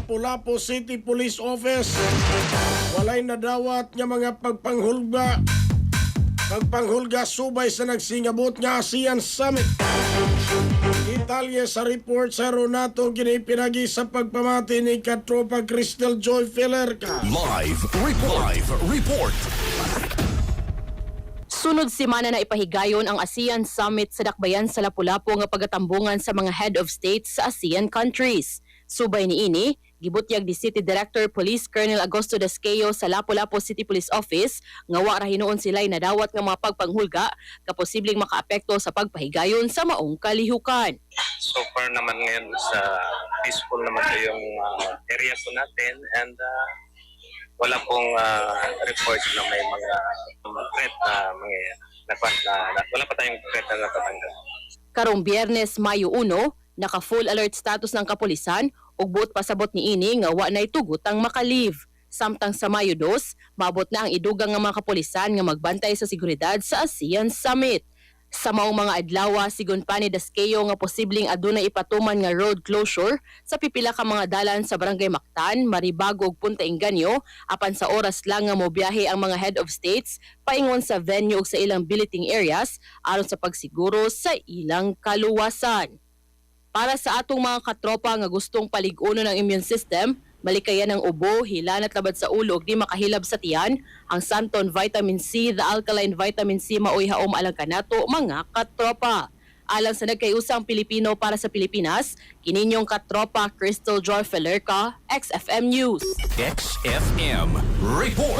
Lapu-Lapu City Police Office. Walay nadawat nga mga pagpanghulga subay sa nagsingabot nga ASEAN Summit. Detalye sa report sa Ronato ginipinagi sa pagpamati ni Katropa Crystal Joy Felerca. Live report. Sunod semana na ipahigayon ang ASEAN Summit sa Dakbayan sa Lapu-Lapu nga pagatambungan sa mga head of states sa ASEAN countries. Subay niini, gibutyag di City Director Police Colonel Agosto Dasqueo sa Lapu-Lapu City Police Office nga wa ra hinuon sila'y nadawat nga mga pagpanghulga ka posibleng makaapekto sa pagpahigayon sa maong kalihukan. So far naman ngayon sa peaceful naman po yung area po natin and wala pong reports na may mga threat na wala pa tayong threat na natatanggap. Karong Biyernes, Mayo 1, naka-full alert status ng kapulisan ug buot pasabot niini nga wa nay tugutang makalive. Samtang sa Mayo 2, maabot na ang idugang nga mga kapulisan nga magbantay sa seguridad sa ASEAN Summit. Sa maong mga adlaw, sigon pa ni Dasqueo nga posibleng adunay ipatuman nga road closure sa pipila ka mga dalan sa Barangay Mactan, Maribago ug Punta Inganyo apan sa oras lang nga mobiyahe ang mga head of states paingon sa venue ug sa ilang billeting areas aron sa pagsiguro sa ilang kaluwasan. Para sa atong mga katropa nga gustong palig-uno ng immune system, malikayan ng ubo, hilan at labad sa ulo ug di makahilab sa tiyan, ang Santon Vitamin C, the Alkaline Vitamin C maoy haom alang kanato mga katropa. Alang sa nagkayusang Pilipino para sa Pilipinas, kininyong katropa Crystal Joy Felerca, XFM News. XFM report.